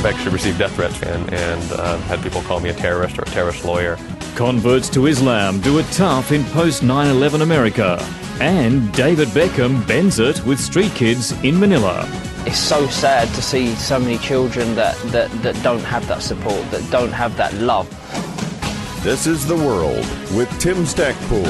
I've actually received death threats and had people call me a terrorist or a terrorist lawyer. Converts to Islam do it tough in post-9/11 America. And David Beckham bends it with street kids in Manila. It's so sad to see so many children that don't have that support, that don't have that love. This is The World with Tim Stackpool.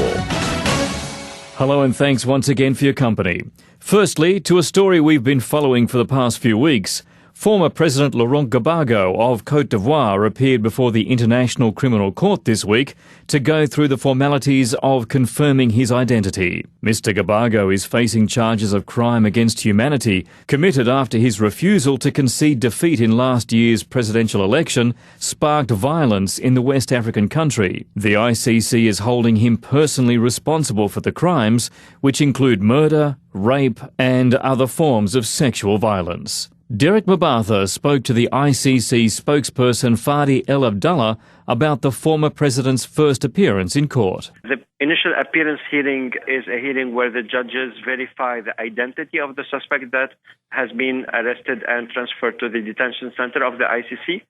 Hello and thanks once again for your company. Firstly, to a story we've been following for the past few weeks. Former President Laurent Gbagbo of Côte d'Ivoire appeared before the International Criminal Court this week to go through the formalities of confirming his identity. Mr. Gbagbo is facing charges of crime against humanity committed after his refusal to concede defeat in last year's presidential election sparked violence in the West African country. The ICC is holding him personally responsible for the crimes, which include murder, rape and other forms of sexual violence. Derek Mabarthur spoke to the ICC spokesperson Fadi El Abdallah about the former president's first appearance in court. The initial appearance hearing is a hearing where the judges verify the identity of the suspect that has been arrested and transferred to the detention center of the ICC.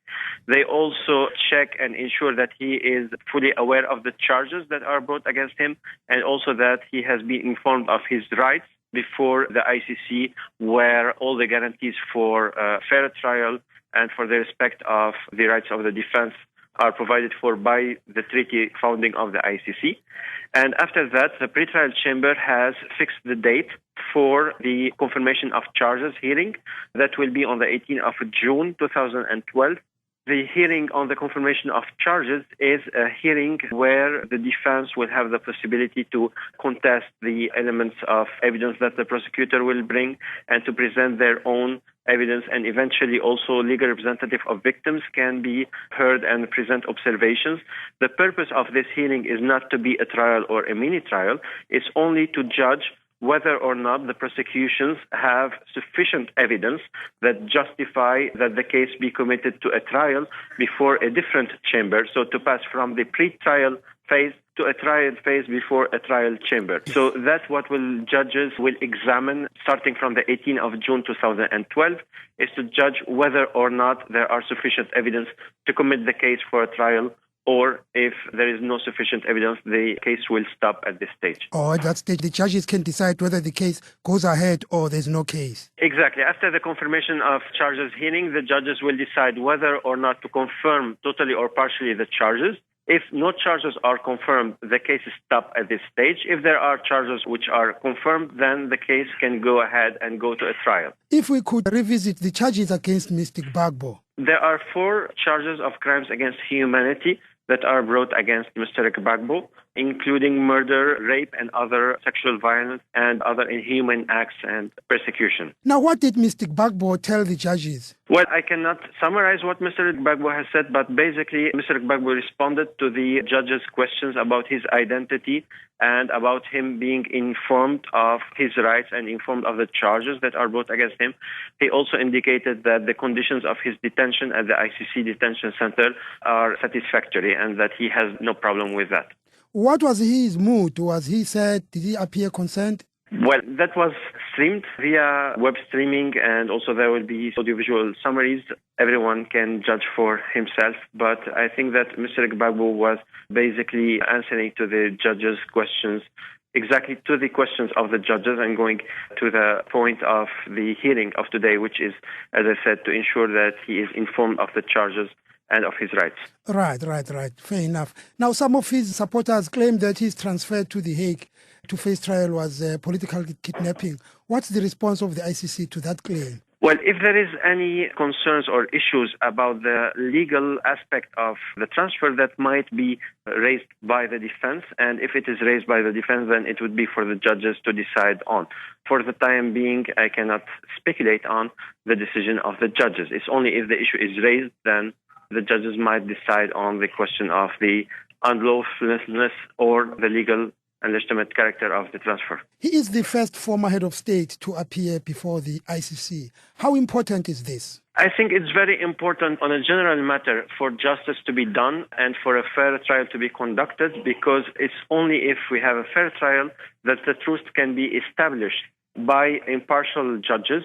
They also check and ensure that he is fully aware of the charges that are brought against him and also that he has been informed of his rights before the ICC, where all the guarantees for fair trial and for the respect of the rights of the defense are provided for by the treaty founding of the ICC. And after that, the pretrial chamber has fixed the date for the confirmation of charges hearing. That will be on the 18th of June 2012. The hearing on the confirmation of charges is a hearing where the defense will have the possibility to contest the elements of evidence that the prosecutor will bring and to present their own evidence, and eventually also legal representative of victims can be heard and present observations. The purpose of this hearing is not to be a trial or a mini trial. It's only to judge whether or not the prosecutions have sufficient evidence that justify that the case be committed to a trial before a different chamber, so to pass from the pre-trial phase to a trial phase before a trial chamber. So that's what judges will examine starting from the 18th of June 2012, is to judge whether or not there are sufficient evidence to commit the case for a trial, or if there is no sufficient evidence, the case will stop at this stage. Or at that stage, the judges can decide whether the case goes ahead or there's no case. Exactly. After the confirmation of charges hearing, the judges will decide whether or not to confirm totally or partially the charges. If no charges are confirmed, the case is stopped at this stage. If there are charges which are confirmed, then the case can go ahead and go to a trial. If we could revisit the charges against Mr. Gbagbo. There are 4 charges of crimes against humanity that are brought against Mr. Gbagbo, including murder, rape, and other sexual violence and other inhuman acts and persecution. Now, what did Mr. Gbagbo tell the judges? Well, I cannot summarize what Mr. Gbagbo has said, but basically Mr. Gbagbo responded to the judges' questions about his identity and about him being informed of his rights and informed of the charges that are brought against him. He also indicated that the conditions of his detention at the ICC detention center are satisfactory and that he has no problem with that. What was his mood? Was he sad? Did he appear concerned? Well, that was streamed via web streaming, and also there will be audiovisual summaries. Everyone can judge for himself, but I think that Mr. Gbagbo was basically answering to the judges' questions, exactly to the questions of the judges, and going to the point of the hearing of today, which is, as I said, to ensure that he is informed of the charges and of his rights. Right. Fair enough. Now, some of his supporters claim that his transfer to The Hague to face trial was political kidnapping. What's the response of the ICC to that claim? Well, if there is any concerns or issues about the legal aspect of the transfer, that might be raised by the defense. And if it is raised by the defense, then it would be for the judges to decide on. For the time being, I cannot speculate on the decision of the judges. It's only if the issue is raised, then the judges might decide on the question of the unlawfulness or the legal and legitimate character of the transfer. He is the first former head of state to appear before the ICC. How important is this? I think it's very important on a general matter for justice to be done and for a fair trial to be conducted, because it's only if we have a fair trial that the truth can be established by impartial judges,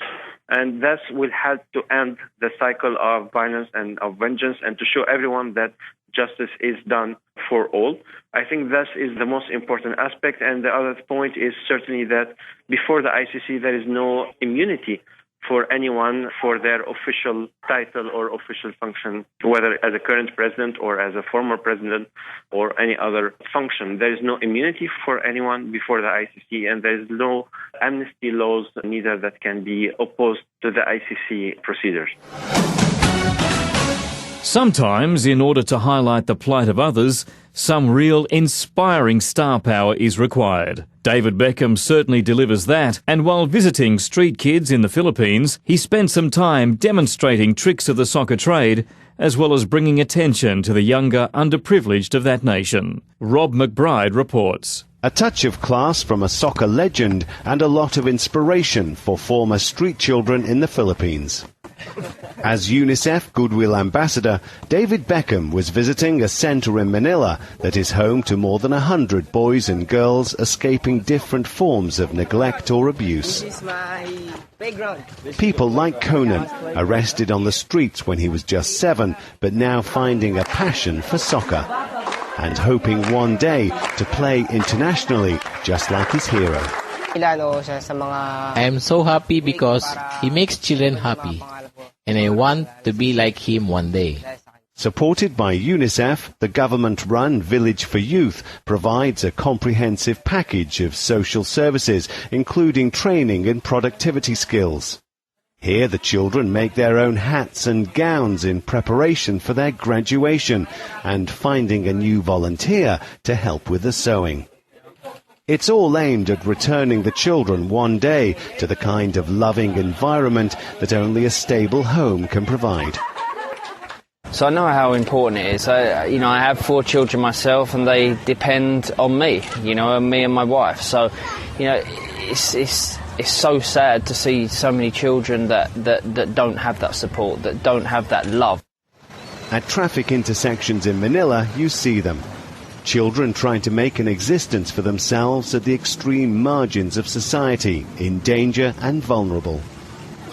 and this will help to end the cycle of violence and of vengeance and to show everyone that justice is done for all. I think this is the most important aspect. And the other point is certainly that before the ICC, there is no immunity for anyone for their official title or official function, whether as a current president or as a former president or any other function. There is no immunity for anyone before the ICC, and there is no amnesty laws neither that can be opposed to the ICC procedures. Sometimes, in order to highlight the plight of others, some real inspiring star power is required. David Beckham certainly delivers that, and while visiting street kids in the Philippines, he spent some time demonstrating tricks of the soccer trade, as well as bringing attention to the younger, underprivileged of that nation. Rob McBride reports. A touch of class from a soccer legend and a lot of inspiration for former street children in the Philippines. As UNICEF Goodwill Ambassador, David Beckham was visiting a centre in Manila that is home to more than 100 boys and girls escaping different forms of neglect or abuse. People like Conan, arrested on the streets when he was just 7, but now finding a passion for soccer and hoping one day to play internationally just like his hero. I am so happy because he makes children happy, and I want to be like him one day. Supported by UNICEF, the government-run Village for Youth provides a comprehensive package of social services, including training and productivity skills. Here the children make their own hats and gowns in preparation for their graduation and finding a new volunteer to help with the sewing. It's all aimed at returning the children one day to the kind of loving environment that only a stable home can provide. So I know how important it is. I have 4 children myself, and they depend on me, on me and my wife. So, it's so sad to see so many children that don't have that support, that don't have that love. At traffic intersections in Manila, you see them. Children trying to make an existence for themselves at the extreme margins of society, in danger and vulnerable.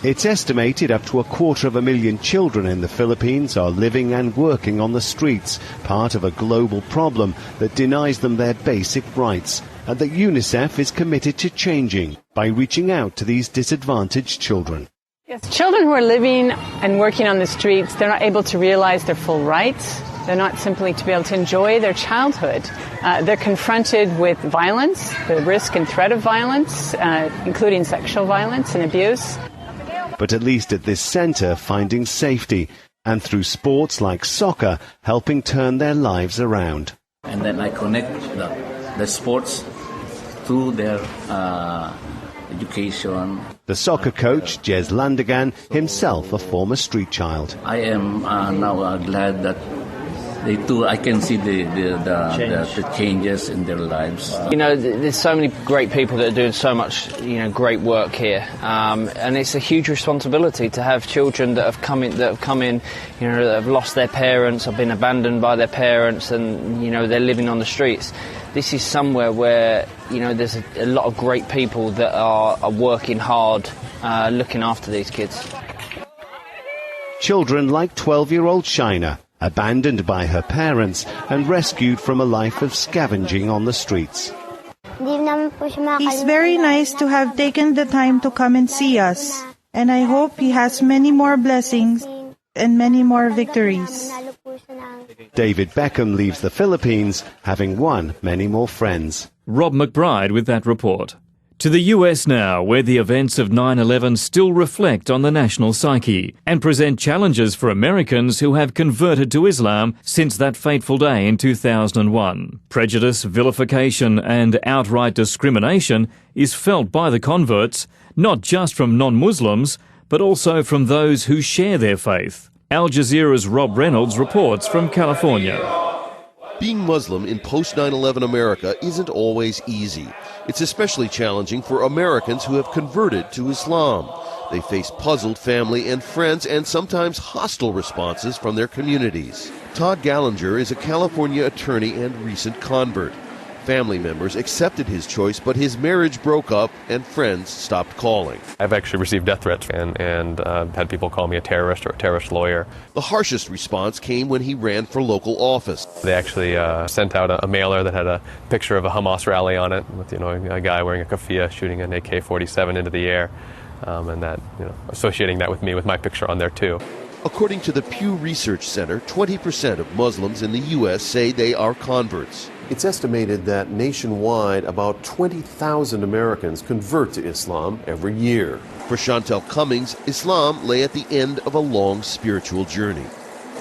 It's estimated up to 250,000 children in the Philippines are living and working on the streets, part of a global problem that denies them their basic rights, and that UNICEF is committed to changing by reaching out to these disadvantaged children. Yes, children who are living and working on the streets, they're not able to realize their full rights. They're not simply to be able to enjoy their childhood. They're confronted with violence, the risk and threat of violence, including sexual violence and abuse. But at least at this centre, finding safety, and through sports like soccer, helping turn their lives around. And then I connect the sports to their education. The soccer coach, Jez Landagan, himself a former street child. I am now glad that they too, I can see the changes in their lives. There's so many great people that are doing so much, great work here, and it's a huge responsibility to have children that have come in, that have lost their parents, have been abandoned by their parents, and they're living on the streets. This is somewhere where there's a lot of great people that are working hard, looking after these kids. Children like 12-year-old Shaina, abandoned by her parents and rescued from a life of scavenging on the streets. He's very nice to have taken the time to come and see us, and I hope he has many more blessings and many more victories. David Beckham leaves the Philippines, having won many more friends. Rob McBride with that report. To the US now, where the events of 9/11 still reflect on the national psyche and present challenges for Americans who have converted to Islam since that fateful day in 2001. Prejudice, vilification and outright discrimination is felt by the converts, not just from non-Muslims, but also from those who share their faith. Al Jazeera's Rob Reynolds reports from California. Being Muslim in post-9/11 America isn't always easy. It's especially challenging for Americans who have converted to Islam. They face puzzled family and friends and sometimes hostile responses from their communities. Todd Gallinger is a California attorney and recent convert. Family members accepted his choice, but his marriage broke up and friends stopped calling. I've actually received death threats and had people call me a terrorist or a terrorist lawyer. The harshest response came when he ran for local office. They actually sent out a mailer that had a picture of a Hamas rally on it with a guy wearing a keffiyeh shooting an AK-47 into the air, and that associating that with me with my picture on there too. According to the Pew Research Center, 20% of Muslims in the U.S. say they are converts. It's estimated that nationwide about 20,000 Americans convert to Islam every year. For Chantel Cummings, Islam lay at the end of a long spiritual journey.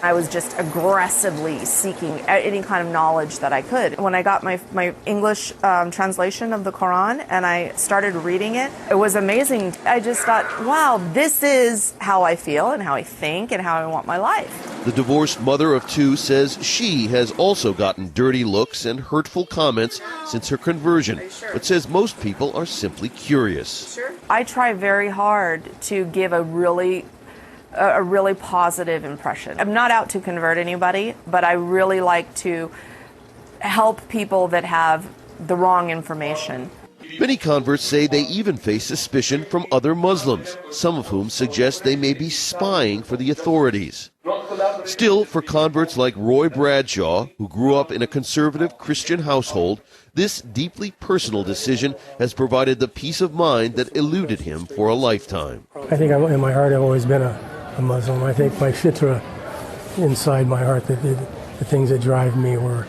I was just aggressively seeking any kind of knowledge that I could. When I got my English translation of the Quran and I started reading it, it was amazing. I just thought, wow, this is how I feel and how I think and how I want my life. The divorced mother of two says she has also gotten dirty looks and hurtful comments since her conversion, but says most people are simply curious. I try very hard to give a really positive impression. I'm not out to convert anybody, but I really like to help people that have the wrong information. Many converts say they even face suspicion from other Muslims, some of whom suggest they may be spying for the authorities. Still, for converts like Roy Bradshaw, who grew up in a conservative Christian household, this deeply personal decision has provided the peace of mind that eluded him for a lifetime. I think in my heart I've always been a Muslim. I think my fitra inside my heart, that the things that drive me were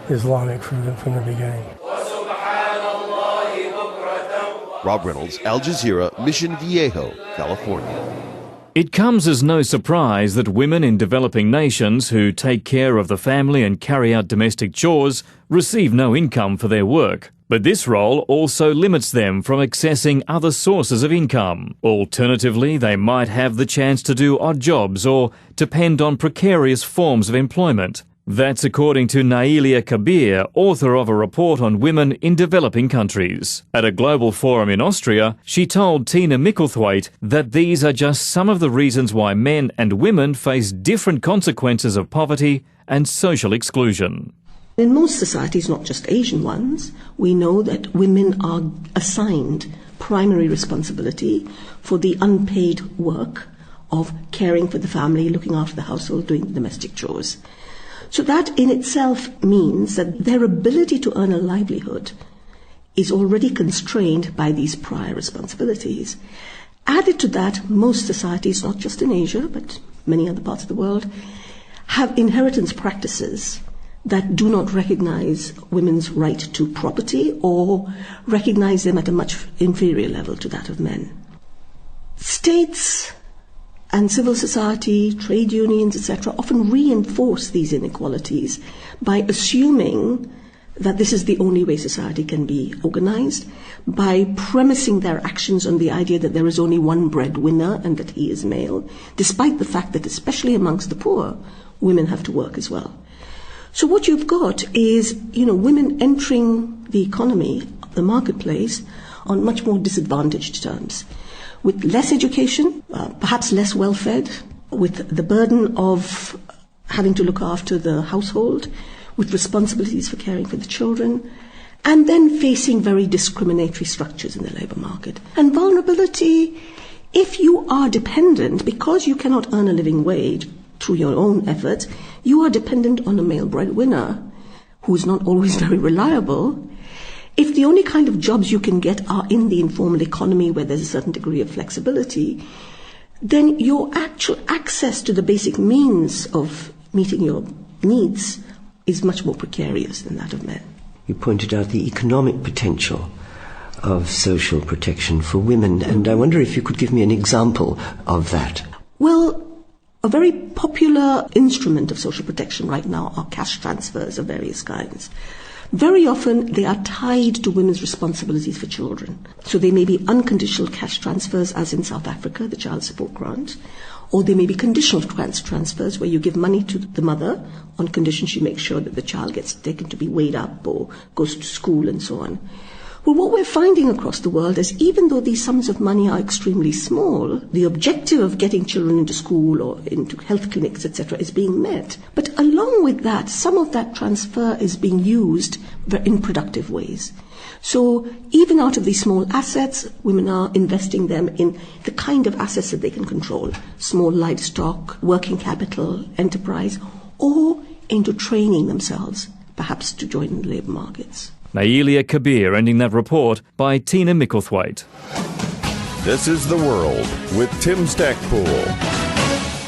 Islamic from the beginning. Rob Reynolds, Al Jazeera, Mission Viejo, California. It comes as no surprise that women in developing nations who take care of the family and carry out domestic chores receive no income for their work. But this role also limits them from accessing other sources of income. Alternatively, they might have the chance to do odd jobs or depend on precarious forms of employment. That's according to Nailia Kabir, author of a report on women in developing countries. At a global forum in Austria, she told Tina Micklethwaite that these are just some of the reasons why men and women face different consequences of poverty and social exclusion. In most societies, not just Asian ones, we know that women are assigned primary responsibility for the unpaid work of caring for the family, looking after the household, doing the domestic chores. So that in itself means that their ability to earn a livelihood is already constrained by these prior responsibilities. Added to that, most societies, not just in Asia, but many other parts of the world, have inheritance practices that do not recognize women's right to property or recognize them at a much inferior level to that of men. States and civil society, trade unions, etc., often reinforce these inequalities by assuming that this is the only way society can be organized, by premising their actions on the idea that there is only one breadwinner and that he is male, despite the fact that, especially amongst the poor, women have to work as well. So what you've got is, women entering the economy, the marketplace, on much more disadvantaged terms, with less education, perhaps less well-fed, with the burden of having to look after the household, with responsibilities for caring for the children, and then facing very discriminatory structures in the labour market. And vulnerability, if you are dependent, because you cannot earn a living wage through your own efforts, you are dependent on a male breadwinner who is not always very reliable. If the only kind of jobs you can get are in the informal economy where there's a certain degree of flexibility, then your actual access to the basic means of meeting your needs is much more precarious than that of men. You pointed out the economic potential of social protection for women, and I wonder if you could give me an example of that. Well, a very popular instrument of social protection right now are cash transfers of various kinds. Very often they are tied to women's responsibilities for children. So they may be unconditional cash transfers, as in South Africa, the child support grant, or they may be conditional transfers where you give money to the mother on condition she makes sure that the child gets taken to be weighed up or goes to school and so on. Well, what we're finding across the world is even though these sums of money are extremely small, the objective of getting children into school or into health clinics, etc., is being met. But a along with that, some of that transfer is being used in productive ways. So even out of these small assets, women are investing them in the kind of assets that they can control, small livestock, working capital, enterprise, or into training themselves, perhaps to join the labour markets. Naelia Kabir ending that report by Tina Micklethwaite. This is The World with Tim Stackpool.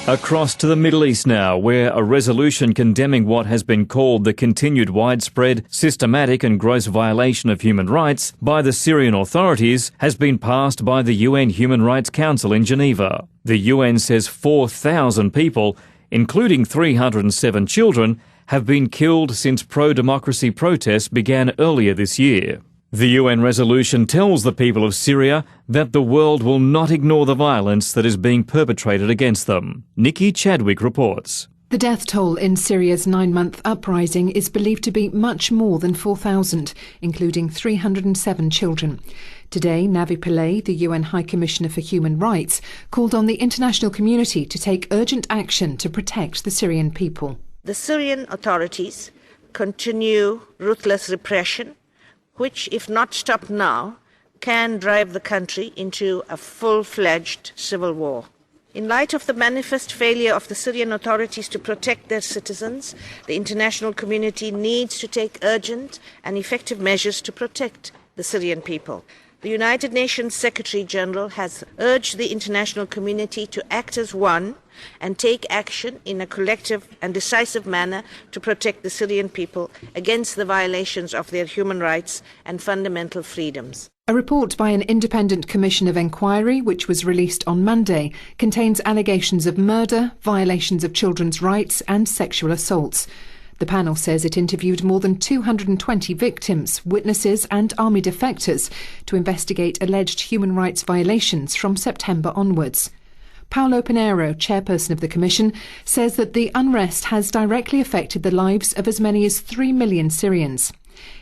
Across to the Middle East now, where a resolution condemning what has been called the continued widespread, systematic and gross violation of human rights by the Syrian authorities has been passed by the UN Human Rights Council in Geneva. The UN says 4,000 people, including 307 children, have been killed since pro-democracy protests began earlier this year. The UN resolution tells the people of Syria that the world will not ignore the violence that is being perpetrated against them. Nikki Chadwick reports. The death toll in Syria's 9-month uprising is believed to be much more than 4,000, including 307 children. Today, Navi Pillay, the UN High Commissioner for Human Rights, called on the international community to take urgent action to protect the Syrian people. The Syrian authorities continue ruthless repression, which, if not stopped now, can drive the country into a full-fledged civil war. In light of the manifest failure of the Syrian authorities to protect their citizens, the international community needs to take urgent and effective measures to protect the Syrian people. The United Nations Secretary General has urged the international community to act as one and take action in a collective and decisive manner to protect the Syrian people against the violations of their human rights and fundamental freedoms. A report by an independent commission of inquiry, which was released on Monday, contains allegations of murder, violations of children's rights and sexual assaults. The panel says it interviewed more than 220 victims, witnesses and army defectors to investigate alleged human rights violations from September onwards. Paulo Pinheiro, chairperson of the commission, says that the unrest has directly affected the lives of as many as 3 million Syrians.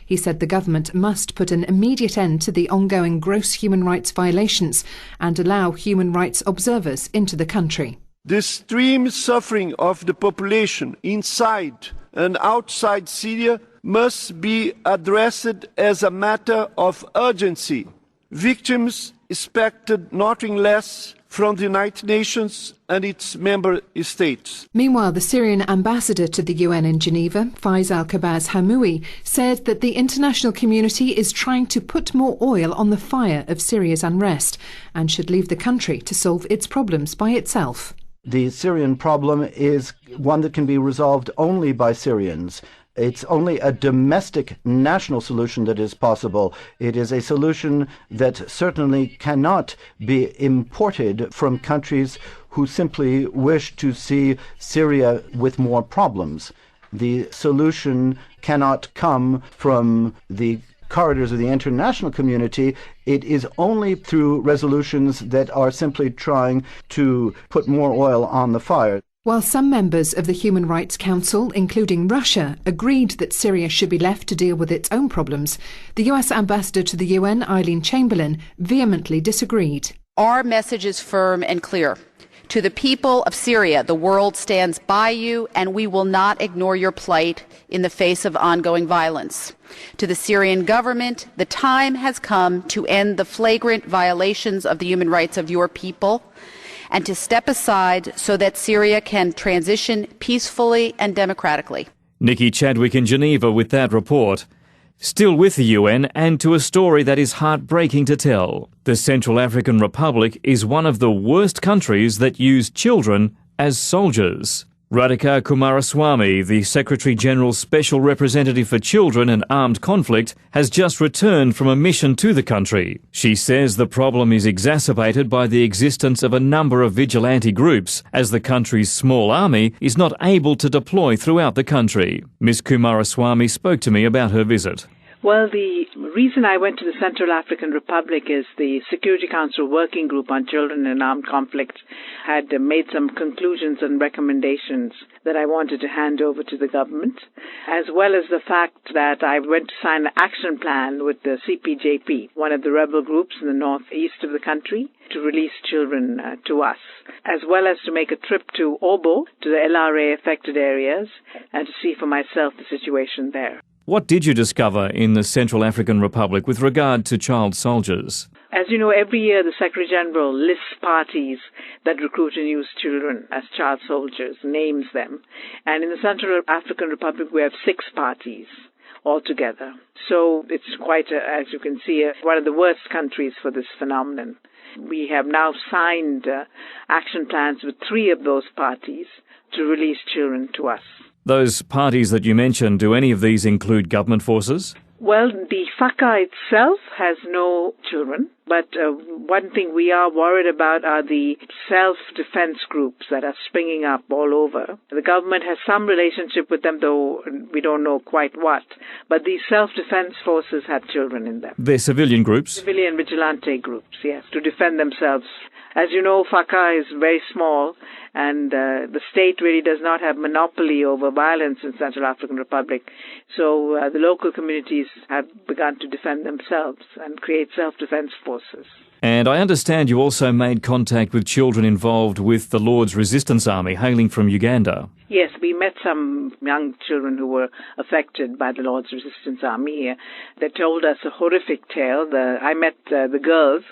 He said the government must put an immediate end to the ongoing gross human rights violations and allow human rights observers into the country. The extreme suffering of the population inside and outside Syria must be addressed as a matter of urgency. Victims expected nothing less from the United Nations and its member states. Meanwhile, the Syrian ambassador to the UN in Geneva, Faisal Kabaz Hamoui, said that the international community is trying to put more oil on the fire of Syria's unrest and should leave the country to solve its problems by itself. The Syrian problem is one that can be resolved only by Syrians. It's only a domestic national solution that is possible. It is a solution that certainly cannot be imported from countries who simply wish to see Syria with more problems. The solution cannot come from the corridors of the international community. It is only through resolutions that are simply trying to put more oil on the fire. While some members of the Human Rights Council, including Russia, agreed that Syria should be left to deal with its own problems, the US ambassador to the UN, Eileen Chamberlain, vehemently disagreed. Our message is firm and clear. To the people of Syria, the world stands by you, and we will not ignore your plight in the face of ongoing violence. To the Syrian government, the time has come to end the flagrant violations of the human rights of your people and to step aside so that Syria can transition peacefully and democratically. Nikki Chadwick in Geneva with that report. Still with the UN and to a story that is heartbreaking to tell. The Central African Republic is one of the worst countries that use children as soldiers. Radhika Kumaraswamy, the Secretary-General's Special Representative for Children and Armed Conflict, has just returned from a mission to the country. She says the problem is exacerbated by the existence of a number of vigilante groups, as the country's small army is not able to deploy throughout the country. Ms. Kumaraswamy spoke to me about her visit. Well, the reason I went to the Central African Republic is the Security Council Working Group on Children in Armed Conflict had made some conclusions and recommendations that I wanted to hand over to the government, as well as the fact that I went to sign an action plan with the CPJP, one of the rebel groups in the northeast of the country, to release children to us, as well as to make a trip to Obo, to the LRA-affected areas, and to see for myself the situation there. What did you discover in the Central African Republic with regard to child soldiers? As you know, every year the Secretary-General lists parties that recruit and use children as child soldiers, names them. And in the Central African Republic we have 6 parties altogether. So it's quite, as you can see, one of the worst countries for this phenomenon. We have now signed action plans with 3 of those parties to release children to us. Those parties that you mentioned, do any of these include government forces? Well, the FACA itself has no children, but one thing we are worried about are the self-defense groups that are springing up all over. The government has some relationship with them, though we don't know quite what. But these self-defense forces have children in them. They're civilian groups? Civilian vigilante groups, yes, to defend themselves. As you know, FACA is very small, and the state really does not have monopoly over violence in Central African Republic. So the local communities have begun to defend themselves and create self-defense forces. And I understand you also made contact with children involved with the Lord's Resistance Army hailing from Uganda. Yes, we met some young children who were affected by the Lord's Resistance Army here. They told us a horrific tale. I met the girls.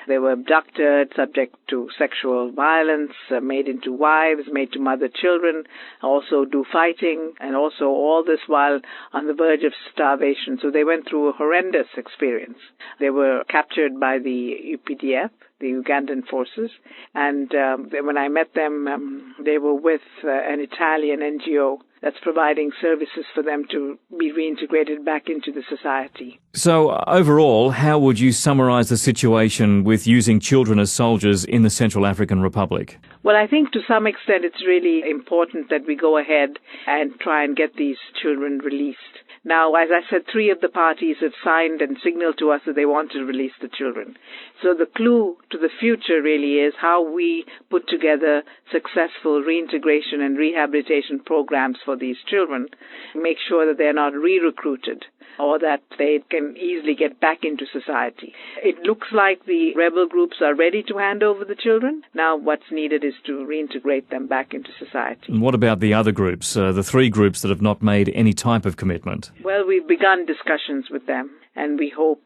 They were abducted, subject to sexual violence, made into wives, made to mother children, also do fighting, and also all this while on the verge of starvation. So they went through a horrendous experience. They were captured by the UPDF, the Ugandan forces, and when I met them, they were with an Italian NGO that's providing services for them to be reintegrated back into the society. So overall, how would you summarize the situation with using children as soldiers in the Central African Republic? Well, I think to some extent it's really important that we go ahead and try and get these children released. Now, as I said, 3 of the parties have signed and signaled to us that they want to release the children. So the clue to the future really is how we put together successful reintegration and rehabilitation programs for these children, make sure that they're not re-recruited or that they can easily get back into society. It looks like the rebel groups are ready to hand over the children. Now what's needed is to reintegrate them back into society. And what about the other groups, the 3 groups that have not made any type of commitment? Well, we've begun discussions with them, and we hope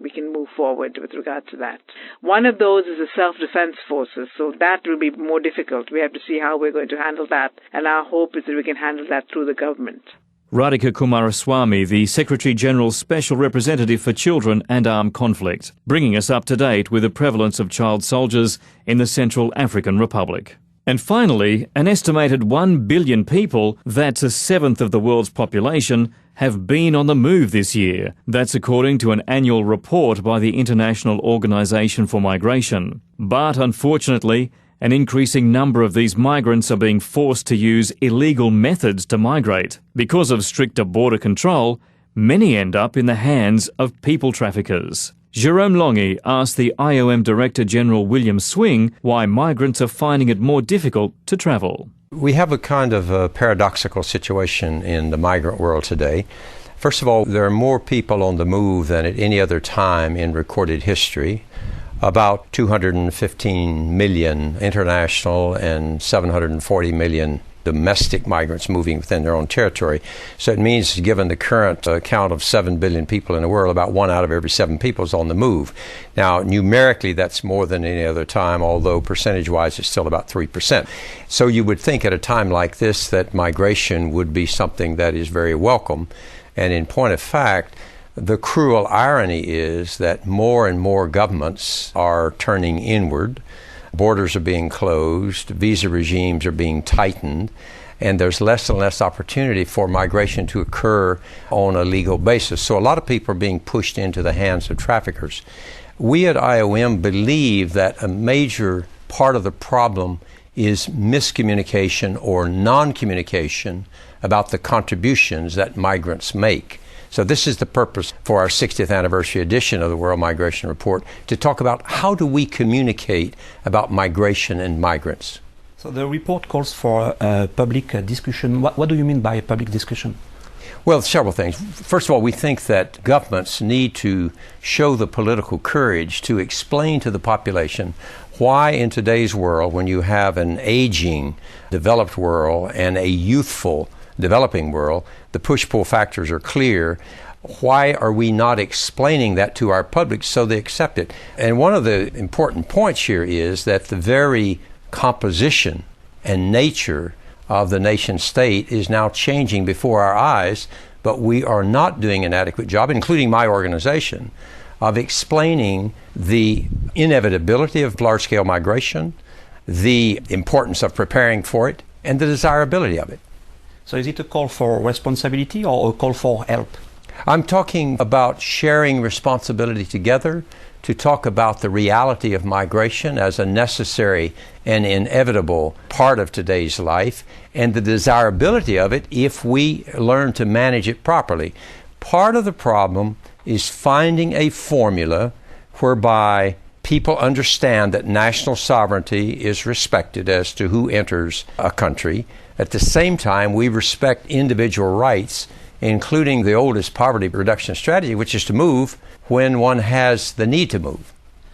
we can move forward with regard to that. One of those is the self-defense forces, so that will be more difficult. We have to see how we're going to handle that, and our hope is that we can handle that through the government. Radhika Kumaraswamy, the Secretary-General's Special Representative for Children and Armed Conflict, bringing us up to date with the prevalence of child soldiers in the Central African Republic. And finally, an estimated 1 billion people, that's a 1/7 of the world's population, have been on the move this year. That's according to an annual report by the International Organization for Migration. But unfortunately, an increasing number of these migrants are being forced to use illegal methods to migrate. Because of stricter border control, many end up in the hands of people traffickers. Jerome Longi asked the IOM Director General William Swing why migrants are finding it more difficult to travel. We have a kind of a paradoxical situation in the migrant world today. First of all, there are more people on the move than at any other time in recorded history. About 215 million international and 740 million domestic migrants moving within their own territory. So it means, given the current count of 7 billion people in the world, about 1 out of every 7 people is on the move. Now, numerically, that's more than any other time, although percentage-wise it's still about 3%. So you would think at a time like this that migration would be something that is very welcome. And in point of fact, the cruel irony is that more and more governments are turning inward. Borders are being closed, visa regimes are being tightened, and there's less and less opportunity for migration to occur on a legal basis. So a lot of people are being pushed into the hands of traffickers. We at IOM believe that a major part of the problem is miscommunication or non-communication about the contributions that migrants make. So this is the purpose for our 60th anniversary edition of the World Migration Report, to talk about how do we communicate about migration and migrants. So the report calls for public discussion. What do you mean by public discussion? Well, several things. First of all, we think that governments need to show the political courage to explain to the population why in today's world, when you have an aging, developed world and a youthful, developing world, the push-pull factors are clear. Why are we not explaining that to our public so they accept it? And one of the important points here is that the very composition and nature of the nation state is now changing before our eyes, but we are not doing an adequate job, including my organization, of explaining the inevitability of large-scale migration, the importance of preparing for it, and the desirability of it. So is it a call for responsibility or a call for help? I'm talking about sharing responsibility together, to talk about the reality of migration as a necessary and inevitable part of today's life, and the desirability of it if we learn to manage it properly. Part of the problem is finding a formula whereby people understand that national sovereignty is respected as to who enters a country. At the same time, we respect individual rights, including the oldest poverty reduction strategy, which is to move when one has the need to move.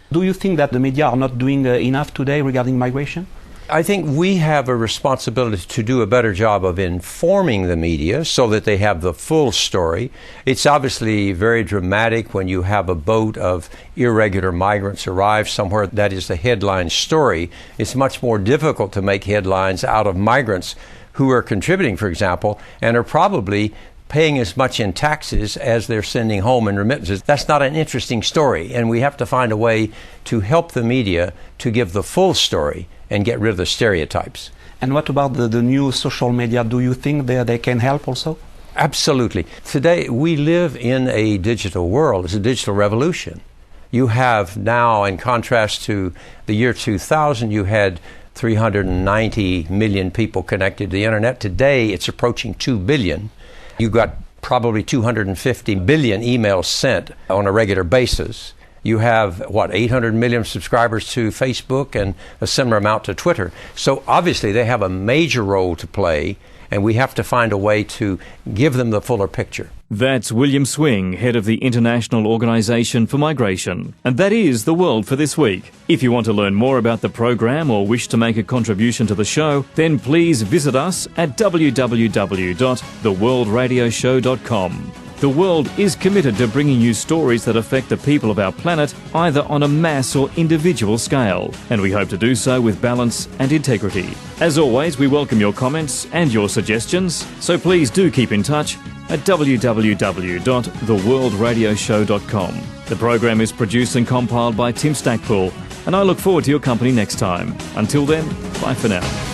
Do you think that the media are not doing enough today regarding migration? I think we have a responsibility to do a better job of informing the media so that they have the full story. It's obviously very dramatic when you have a boat of irregular migrants arrive somewhere. That is the headline story. It's much more difficult to make headlines out of migrants who are contributing, for example, and are probably paying as much in taxes as they're sending home in remittances. That's not an interesting story, and we have to find a way to help the media to give the full story and get rid of the stereotypes. And what about the new social media? Do you think they can help also? Absolutely. Today, we live in a digital world. It's a digital revolution. You have now, in contrast to the year 2000, you had 390 million people connected to the internet. Today, it's approaching 2 billion. You've got probably 250 billion emails sent on a regular basis. You have, 800 million subscribers to Facebook and a similar amount to Twitter. So obviously they have a major role to play, and we have to find a way to give them the fuller picture. That's William Swing, head of the International Organization for Migration. And that is The World for this week. If you want to learn more about the program or wish to make a contribution to the show, then please visit us at www.theworldradioshow.com. The World is committed to bringing you stories that affect the people of our planet, either on a mass or individual scale, and we hope to do so with balance and integrity. As always, we welcome your comments and your suggestions, so please do keep in touch at www.theworldradioshow.com. The program is produced and compiled by Tim Stackpool, and I look forward to your company next time. Until then, bye for now.